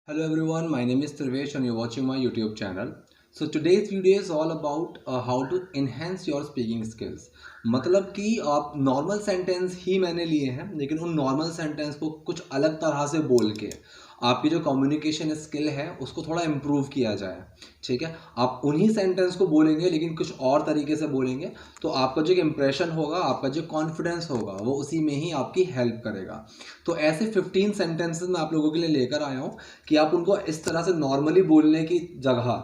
Hello everyone, my name is Trivesh and you're watching my YouTube channel. So today's video is all about how to enhance your speaking skills. मतलब कि आप normal sentence ही मैंने लिए हैं, लेकिन उन normal sentence को कुछ अलग तरह से बोल के आपकी जो कम्युनिकेशन स्किल है उसको थोड़ा इम्प्रूव किया जाए। ठीक है, आप उन्हीं सेंटेंस को बोलेंगे लेकिन कुछ और तरीके से बोलेंगे तो आपका जो इम्प्रेशन होगा, आपका जो कॉन्फिडेंस होगा वो उसी में ही आपकी हेल्प करेगा। तो ऐसे 15 सेंटेंसेस मैं आप लोगों के लिए लेकर आया हूँ कि आप उनको इस तरह से नॉर्मली बोलने की जगह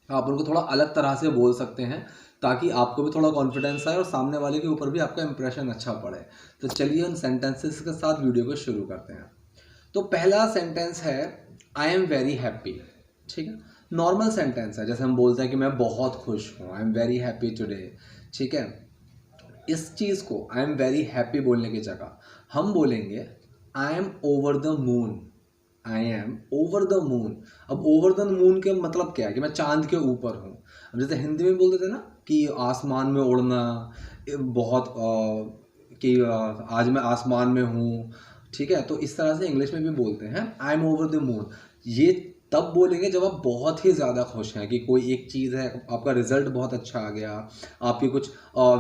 आप उनको थोड़ा अलग तरह से बोल सकते हैं ताकि आपको भी थोड़ा कॉन्फिडेंस आए और सामने वाले के ऊपर भी आपका इंप्रेशन अच्छा पड़े। तो चलिए उन सेंटेंसेस के साथ वीडियो को शुरू करते हैं। तो पहला सेंटेंस है आई एम वेरी हैप्पी। ठीक है, नॉर्मल सेंटेंस है, जैसे हम बोलते हैं कि मैं बहुत खुश हूँ, I am very happy today. ठीक है, इस चीज़ को आई एम वेरी हैप्पी बोलने की जगह हम बोलेंगे I am over the moon. I am over the moon. अब ओवर द मून के मतलब क्या है कि मैं चांद के ऊपर हूँ। अब जैसे हिंदी में बोलते थे ना कि आसमान में उड़ना, बहुत कि आज मैं आसमान में हूँ। ठीक है, तो इस तरह से इंग्लिश में भी बोलते हैं I M over the moon. ये तब बोलेंगे जब आप बहुत ही ज़्यादा खुश हैं कि कोई एक चीज़ है, आपका रिजल्ट बहुत अच्छा आ गया, आपकी कुछ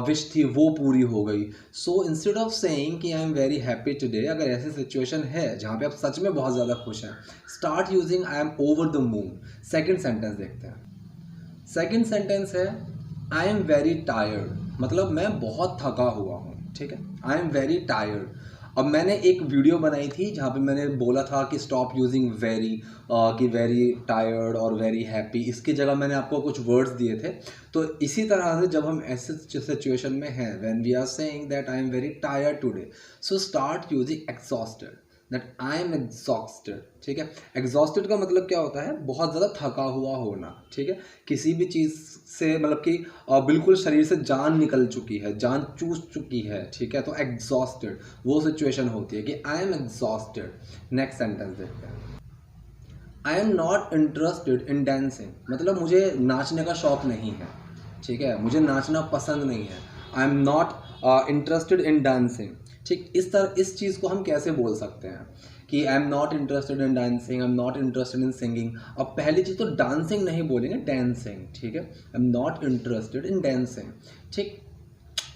विश थी वो पूरी हो गई। सो इंस्टेड ऑफ सेइंग कि I am very happy today, अगर ऐसी सिचुएशन है जहाँ पे आप सच में बहुत ज़्यादा खुश हैं, start using I am over the moon. Second sentence देखते हैं। सेकेंड सेंटेंस है आई एम वेरी टायर्ड, मतलब मैं बहुत थका हुआ हूँ। ठीक है, आई एम वेरी टायर्ड। अब मैंने एक वीडियो बनाई थी जहाँ पे मैंने बोला था कि स्टॉप यूजिंग वेरी, कि वेरी टायर्ड और वेरी हैप्पी, इसकी जगह मैंने आपको कुछ वर्ड्स दिए थे। तो इसी तरह से जब हम ऐसे सिचुएशन में हैं, when we are saying that I am very tired today, so start using exhausted, that I am exhausted. ठीक है, एग्जॉस्टेड का मतलब क्या होता है, बहुत ज़्यादा थका हुआ होना। ठीक है, किसी भी चीज़ से मतलब कि बिल्कुल शरीर से जान निकल चुकी है, जान चूस चुकी है। ठीक है, तो एग्जॉस्टेड वो सिचुएशन होती है कि I am exhausted. Next sentence देखते हैं। I am not interested in dancing, मतलब मुझे नाचने का शौक नहीं है। ठीक है, मुझे नाचना पसंद नहीं है। I am not interested in dancing. ठीक, इस चीज़ को हम कैसे बोल सकते हैं कि I am not interested in dancing, I am not interested in singing. अब पहली चीज़ तो डांसिंग नहीं बोलेंगे, डांसिंग। ठीक है, I am not interested in dancing. ठीक,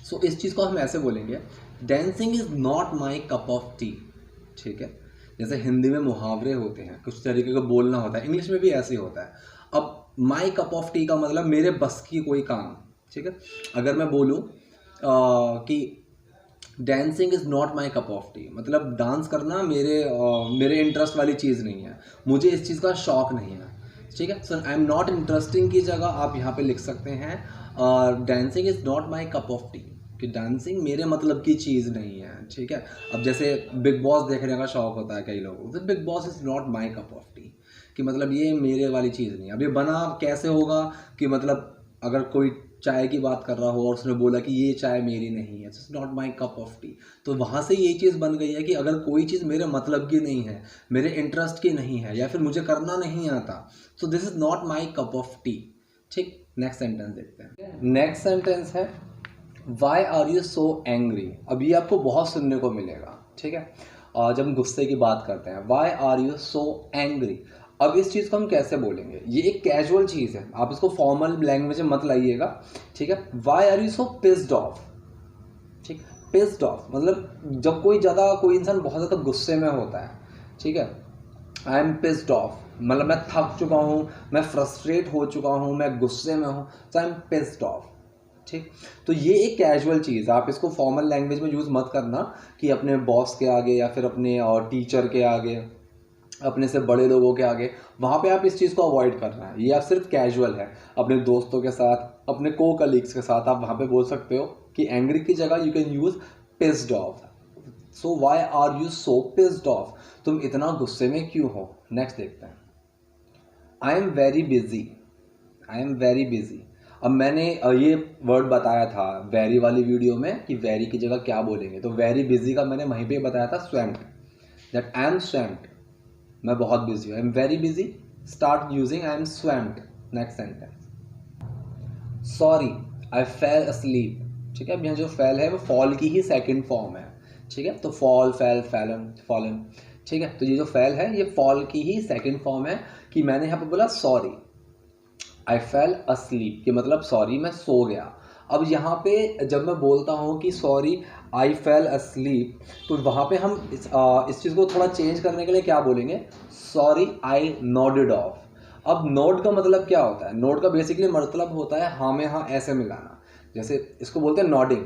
सो इस चीज़ को हम ऐसे बोलेंगे dancing is not my cup of tea. ठीक है, जैसे हिंदी में मुहावरे होते हैं, कुछ तरीके का बोलना होता है, इंग्लिश में भी ऐसे ही होता है। अब माई कप ऑफ टी का मतलब मेरे बस की कोई काम। ठीक है, अगर मैं बोलूँ कि dancing is not my cup of T, मतलब डांस करना मेरे इंटरेस्ट वाली चीज़ नहीं है, मुझे इस चीज़ का शौक नहीं है। ठीक है, सो आई एम नॉट इंटरेस्टिंग की जगह आप यहाँ पे लिख सकते हैं dancing is not my cup of T, कि डांसिंग मेरे मतलब की चीज़ नहीं है। ठीक है, अब जैसे बिग बॉस देखने का शौक होता है कई लोगों को, तो big boss is not my cup of T, कि मतलब ये मेरे वाली चीज़ नहीं है। अब ये बना कैसे होगा कि मतलब अगर कोई चाय की बात कर रहा हो और उसने बोला कि ये चाय मेरी नहीं है, it's not my cup of T, तो वहाँ से ये चीज़ बन गई है कि अगर कोई चीज़ मेरे मतलब की नहीं है, मेरे इंटरेस्ट की नहीं है, या फिर मुझे करना नहीं आता, so this is not my cup of tea. ठीक, नेक्स्ट सेंटेंस देखते हैं। नेक्स्ट सेंटेंस है why are you so angry. अब ये आपको बहुत सुनने को मिलेगा। ठीक है, और जब हम गुस्से की बात करते हैं, why are you so angry. अब इस चीज़ को हम कैसे बोलेंगे, ये एक कैजुअल चीज़ है, आप इसको फॉर्मल लैंग्वेज में मत लाइएगा। ठीक है, why are you so pissed off. ठीक, पिस्ड ऑफ मतलब जब कोई इंसान बहुत ज़्यादा गुस्से में होता है। ठीक है, आई एम पिस्ड ऑफ मतलब मैं थक चुका हूँ, मैं फ्रस्ट्रेट हो चुका हूँ, मैं गुस्से में हूँ, तो आई एम पिस्ड ऑफ। ठीक, तो ये एक कैजुअल चीज़ है, आप इसको फॉर्मल लैंग्वेज में यूज़ मत करना कि अपने बॉस के आगे या फिर अपने टीचर के आगे, अपने से बड़े लोगों के आगे, वहाँ पे आप इस चीज़ को अवॉइड करना है। ये आप सिर्फ कैजुअल है, अपने दोस्तों के साथ, अपने को कलीग्स के साथ आप वहाँ पे बोल सकते हो कि एंग्री की जगह you can use pissed off. So why are you so pissed off, तुम इतना गुस्से में क्यों हो। नेक्स्ट देखते हैं। I am very busy. I am very busy. अब मैंने ये वर्ड बताया था वेरी वाली वीडियो में कि वेरी की जगह क्या बोलेंगे, तो वेरी बिजी का मैंने वहीं पे बताया था स्वैम्प्ड, दैट आई एम स्वैम्प्ड, मैं बहुत बिजी हूँ। I am very busy, start using I am स्वैम्प्ड। Next sentence, sorry I fail asleep. ठीक है, अब यहाँ जो फेल है वो फॉल की ही सेकंड फॉर्म है। ठीक है, तो फॉल, फेल, फैलन, फॉलन। ठीक है। तो ये जो फेल है ये फॉल की ही सेकंड फॉर्म है कि मैंने यहाँ पे बोला सॉरी, आई फेल अस्लीप कि मतलब सॉरी मैं सो गया। अब यहाँ पे जब मैं बोलता हूँ कि सॉरी आई फेल अस्लीप, तो वहाँ पे हम इस चीज़ को थोड़ा चेंज करने के लिए क्या बोलेंगे, सॉरी आई नॉडेड ऑफ। अब नोड का मतलब क्या होता है, नोड का बेसिकली मतलब होता है हाँ में हाँ ऐसे मिलाना, जैसे इसको बोलते हैं नॉडिंग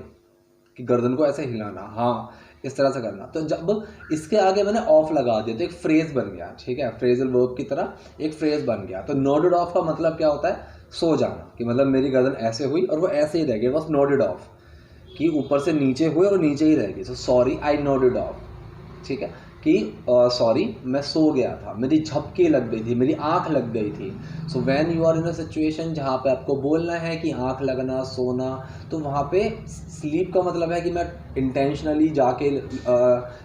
कि गर्दन को ऐसे हिलाना, हाँ इस तरह से करना। तो जब इसके आगे मैंने ऑफ लगा दिया तो एक फ्रेज बन गया, ठीक है, फ्रेजल वर्ब की तरह एक फ्रेज बन गया। तो नोडेड ऑफ का मतलब क्या होता है, सो जाना, कि मतलब मेरी गर्दन ऐसे हुई और वो ऐसे ही रह गई, बस नोडेड ऑफ कि ऊपर से नीचे हुए और नीचे ही रह गई। सो सॉरी आई नोडेड ऑफ, ठीक है, कि सॉरी मैं सो गया था, मेरी झपकी लग गई थी, मेरी आंख लग गई थी। So when you are in a situation जहाँ पे आपको बोलना है कि आंख लगना, सोना, तो वहाँ पे स्लीप का मतलब है कि मैं इंटेंशनली जाके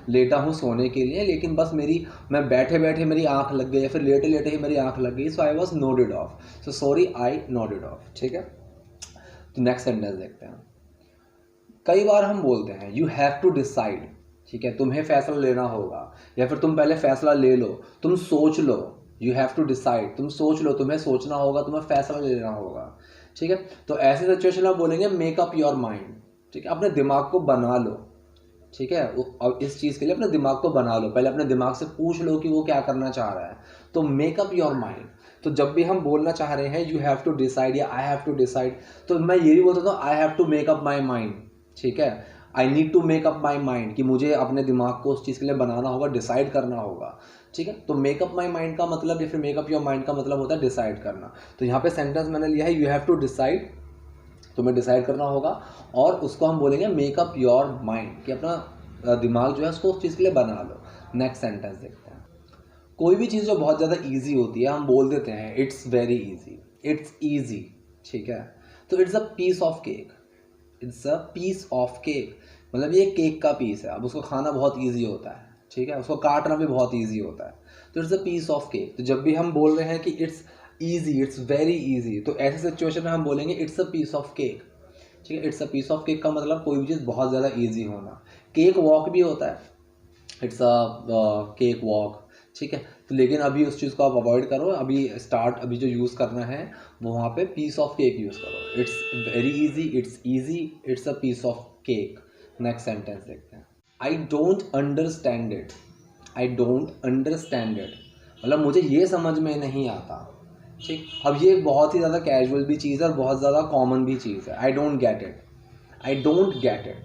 लेटा हूँ सोने के लिए, लेकिन बस मैं बैठे बैठे मेरी आंख लग गई या फिर लेटे लेटे ही मेरी आंख लग गई। So I was nodded off, so sorry I nodded off, ठीक है। तो नेक्स्ट सेंटेंस देखते हैं। कई बार हम बोलते हैं यू हैव टू डिसाइड, ठीक है, तुम्हें फैसला लेना होगा, या फिर तुम पहले फैसला ले लो, तुम सोच लो, यू हैव टू डिसाइड, तुम सोच लो, तुम्हें सोचना होगा, तुम्हें फैसला लेना होगा, ठीक है। तो ऐसे सिचुएशन में बोलेंगे मेक अप योर माइंड, ठीक है, अपने दिमाग को बना लो, ठीक है। अब इस चीज़ के लिए अपने दिमाग को बना लो, पहले अपने दिमाग से पूछ लो कि वो क्या करना चाह रहा है। तो मेक अप योर माइंड, तो जब भी हम बोलना चाह रहे हैं यू हैव टू डिसाइड या आई हैव टू डिसाइड, तो मैं ये भी बोलता हूँ I have to make up my mind, ठीक है, I need to make up my mind, कि मुझे अपने दिमाग को उस चीज़ के लिए बनाना होगा, डिसाइड करना होगा, ठीक है। तो मेक अप माई माइंड का मतलब या फिर मेक अप योर माइंड का मतलब होता है डिसाइड करना। तो यहाँ पे सेंटेंस मैंने लिया है यू हैव टू डिसाइड, तुम्हें डिसाइड करना होगा, और उसको हम बोलेंगे मेक अप योर माइंड, कि अपना दिमाग जो है उसको उस चीज़ के लिए बना लो। नेक्स्ट सेंटेंस देखते हैं। कोई भी चीज़ जो बहुत ज़्यादा ईजी होती है हम बोल देते हैं it's very easy, it's easy, ठीक है। तो it's a piece of cake, it's a piece of cake, मतलब ये केक का पीस है, अब उसको खाना बहुत ईजी होता है, ठीक है, उसको काटना भी बहुत ईजी होता है। तो it's a piece of cake. तो जब भी हम बोल रहे हैं कि it's easy, it's very easy, तो ऐसे सिचुएशन में हम बोलेंगे it's a piece of cake, ठीक है। It's a piece of cake का मतलब कोई भी चीज़ बहुत ज़्यादा ईजी होना। केक वॉक भी होता है, इट्स अ केक वॉक, ठीक है। तो लेकिन अभी उस चीज़ को आप अवॉइड करो, अभी जो यूज़ करना है वो वहाँ पे पीस ऑफ केक यूज़ करो। It's very easy, it's easy, it's a piece of cake. Next sentence देखते हैं। I don't understand it, I don't understand it, मतलब मुझे ये समझ में नहीं आता, ठीक। अब ये बहुत ही ज़्यादा कैजुअल भी चीज़ है और बहुत ज़्यादा कॉमन भी चीज़ है। I don't get it, I don't get it.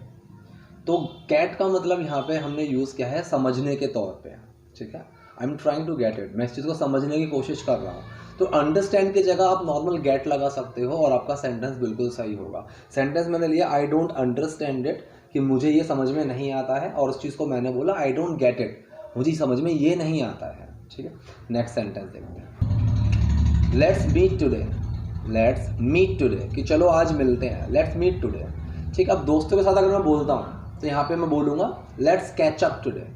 तो गेट का मतलब यहाँ पे हमने यूज़ किया है समझने के तौर पे, ठीक है। I am trying to get it, मैं इस चीज़ को समझने की कोशिश कर रहा हूँ। तो अंडरस्टैंड की जगह आप नॉर्मल गेट लगा सकते हो और आपका सेंटेंस बिल्कुल सही होगा। सेंटेंस मैंने लिया आई डोंट अंडरस्टैंड इट, कि मुझे ये समझ में नहीं आता है, और उस चीज़ को मैंने बोला आई डोंट गेट इट, मुझे समझ में ये नहीं आता है, ठीक है। नेक्स्ट सेंटेंस देखते हैं। Let's meet today, let's meet today, कि चलो आज मिलते हैं, लेट्स मीट टुडे, ठीक है। अब दोस्तों के साथ अगर मैं बोलता हूँ तो यहाँ पे मैं बोलूँगा let's catch up today,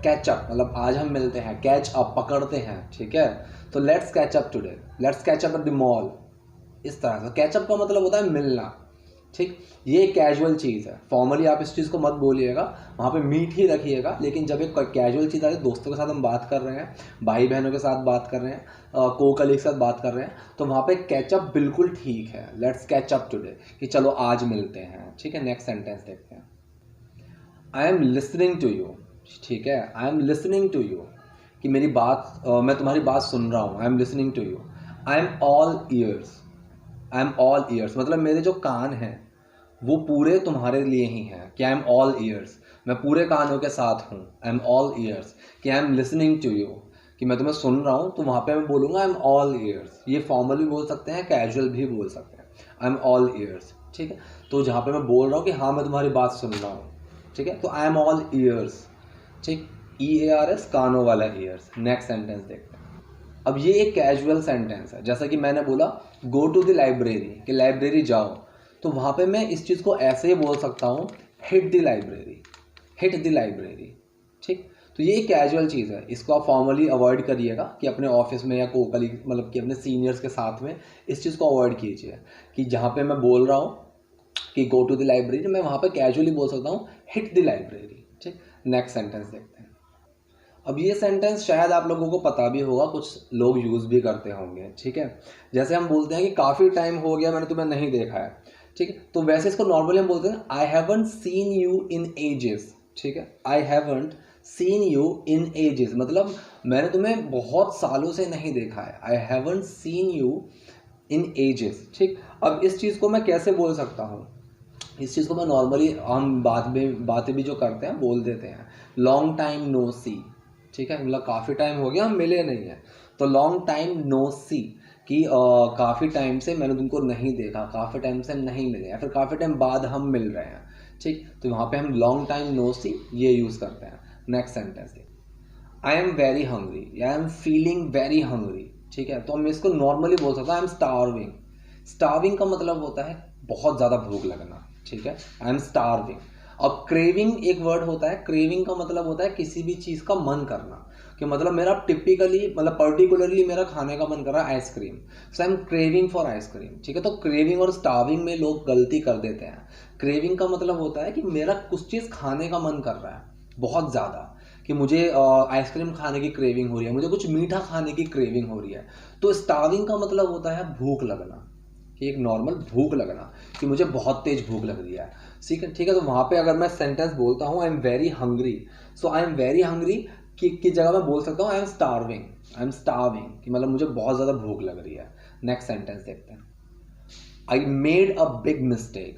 catch up मतलब आज हम मिलते हैं, कैच अप पकड़ते हैं, ठीक है। तो let's catch up today, let's catch up at the mall, इस तरह से। कैच अप का मतलब होता है मिलना, ठीक। ये कैजुअल चीज़ है, फॉर्मली आप इस चीज़ को मत बोलिएगा, वहाँ पे मीट ही रखिएगा। लेकिन जब एक कैजुअल चीज़ आ रही है, दोस्तों के साथ हम बात कर रहे हैं, भाई बहनों के साथ बात कर रहे हैं, को कलीग के साथ बात कर रहे हैं, तो वहाँ पे कैचअप बिल्कुल ठीक है, लेट्स कैच अप टुडे, कि चलो आज मिलते हैं, ठीक है। नेक्स्ट सेंटेंस देखते हैं। I am listening to you, ठीक है, I am listening to you, कि मेरी बात मैं तुम्हारी बात सुन रहा हूँ, I am listening to you. I am all ears, I am all ears, मतलब मेरे जो कान हैं वो पूरे तुम्हारे लिए ही हैं, कि आई एम ऑल ईयर्स, मैं पूरे कानों के साथ हूँ, आई एम ऑल ईयर्स। कि I am listening to you, कि मैं तुम्हें सुन रहा हूँ, तो वहाँ पे मैं बोलूँगा आई एम ऑल ईयर्स। ये फॉर्मल भी बोल सकते हैं, कैजुअल भी बोल सकते हैं, आई एम ऑल ईयर्स, ठीक है। तो जहाँ पे मैं बोल रहा हूँ कि हाँ मैं तुम्हारी बात सुन रहा हूँ, ठीक है, तो आई एम ऑल ईयर्स, ठीक। EARS, कानों वाला ईयर्स। नेक्स्ट सेंटेंस देखते हैं। अब ये एक कैजुअल सेंटेंस है, जैसा कि मैंने बोला गो टू द लाइब्रेरी, कि लाइब्रेरी जाओ, तो वहाँ पे मैं इस चीज़ को ऐसे ही बोल सकता हूँ hit the library, hit the library, ठीक। तो ये एक कैजुअल चीज़ है, इसको आप फॉर्मली अवॉइड करिएगा, कि अपने ऑफिस में या को कलीग मतलब कि अपने सीनियर्स के साथ में इस चीज़ को अवॉइड कीजिए, कि जहाँ पे मैं बोल रहा हूँ कि गो टू द लाइब्रेरी, मैं वहाँ पे कैजुअली बोल सकता हूँ हिट द लाइब्रेरी, ठीक। नेक्स्ट सेंटेंस देखते हैं। अब ये सेंटेंस शायद आप लोगों को पता भी होगा, कुछ लोग यूज़ भी करते होंगे, ठीक है। जैसे हम बोलते हैं कि काफ़ी टाइम हो गया मैंने तुम्हें नहीं देखा है, ठीक है। तो वैसे इसको नॉर्मली हम बोलते हैं I haven't seen you in ages, ठीक है। I haven't seen you in ages मतलब मैंने तुम्हें बहुत सालों से नहीं देखा है। I haven't seen you in ages, ठीक। अब इस चीज़ को मैं कैसे बोल सकता हूँ, इस चीज़ को मैं नॉर्मली हम बातें भी जो करते हैं बोल देते हैं, लॉन्ग टाइम नो सी, ठीक है। मतलब काफ़ी टाइम हो गया हम मिले नहीं हैं, तो लॉन्ग टाइम नो सी कि काफ़ी टाइम से मैंने तुमको नहीं देखा, काफ़ी टाइम से नहीं मिले, या फिर काफ़ी टाइम बाद हम मिल रहे हैं, ठीक। तो वहाँ पे हम लॉन्ग टाइम नो सी ये यूज़ करते हैं। नेक्स्ट सेंटेंस देखिए, आई एम वेरी हंग्री या I am feeling very hungry, ठीक है। तो हम इसको नॉर्मली बोल सकते हैं आई एम स्टार्विंग। स्टार्विंग का मतलब होता है बहुत ज़्यादा भूख लगना, ठीक है। I M starving. अब क्रेविंग एक वर्ड होता है, क्रेविंग का मतलब होता है किसी भी चीज़ का मन करना, कि मतलब मेरा टिपिकली मतलब पर्टिकुलरली मेरा खाने का मन कर रहा है ice cream, so I am craving for ice cream, ठीक है। तो क्रेविंग और स्टार्विंग में लोग गलती कर देते हैं। क्रेविंग का मतलब होता है कि मेरा कुछ चीज़ खाने का मन कर रहा है बहुत ज़्यादा, कि मुझे आइसक्रीम खाने की क्रेविंग हो रही है, मुझे कुछ मीठा खाने की क्रेविंग हो रही है। तो स्टार्विंग का मतलब होता है भूख लगना, कि एक नॉर्मल भूख लगना, कि मुझे बहुत तेज भूख लग रही है, ठीक है, ठीक है। तो वहाँ पे अगर मैं सेंटेंस बोलता हूँ I am very hungry, so I am very hungry की जगह मैं बोल सकता हूँ I M starving, I am starving कि मतलब मुझे बहुत ज़्यादा भूख लग रही है। नेक्स्ट सेंटेंस देखते हैं, आई मेड अ बिग मिस्टेक,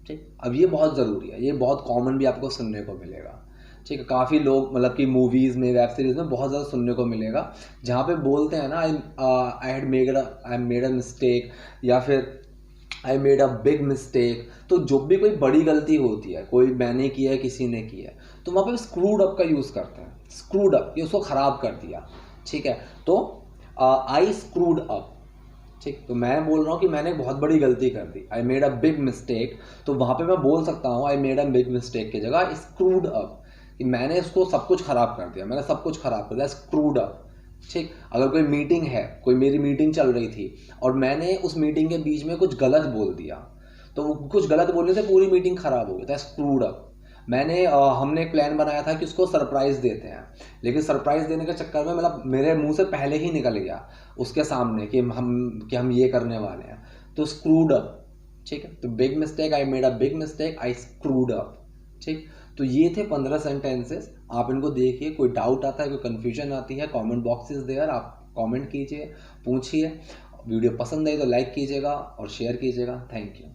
ठीक। अब ये बहुत ज़रूरी है, ये बहुत कॉमन भी आपको सुनने को मिलेगा, ठीक है। काफ़ी लोग मतलब कि मूवीज़ में, वेब सीरीज़ में बहुत ज़्यादा सुनने को मिलेगा, जहाँ पे बोलते हैं ना आई मेड अ मिस्टेक, या फिर आई मेड अ बिग मिस्टेक। तो जो भी कोई बड़ी गलती होती है, कोई मैंने किया है किसी ने किया है, तो वहाँ पे स्क्रूड अप का यूज़ करते हैं। स्क्रूड अप, ये उसको ख़राब कर दिया, ठीक है। तो आई स्क्रूड अप, ठीक। तो मैं बोल रहा हूँ कि मैंने एक बहुत बड़ी गलती कर दी, I made a big mistake, तो वहाँ पे मैं बोल सकता हूँ I made a big mistake की जगह स्क्रूड अप, कि मैंने इसको सब कुछ ख़राब कर दिया, मैंने सब कुछ ख़राब कर दिया, स्क्रूड अप, ठीक। अगर कोई मीटिंग है, कोई मेरी मीटिंग चल रही थी और मैंने उस मीटिंग के बीच में कुछ गलत बोल दिया, तो वो कुछ गलत बोलने से पूरी मीटिंग ख़राब हो गई, था स्क्रूड अप। हमने एक प्लान बनाया था कि उसको सरप्राइज़ देते हैं, लेकिन सरप्राइज़ देने के चक्कर में मतलब मेरे मुंह से पहले ही निकल गया उसके सामने कि हम ये करने वाले हैं, तो स्क्रूड अप, ठीक है। तो big mistake, I made a big mistake, I screwed up, ठीक। तो ये थे 15 सेंटेंसेस, आप इनको देखिए, कोई डाउट आता है, कोई कन्फ्यूजन आती है, कमेंट बॉक्स इज देयर, आप कमेंट कीजिए, पूछिए। वीडियो पसंद आई तो लाइक कीजिएगा और शेयर कीजिएगा। Thank you.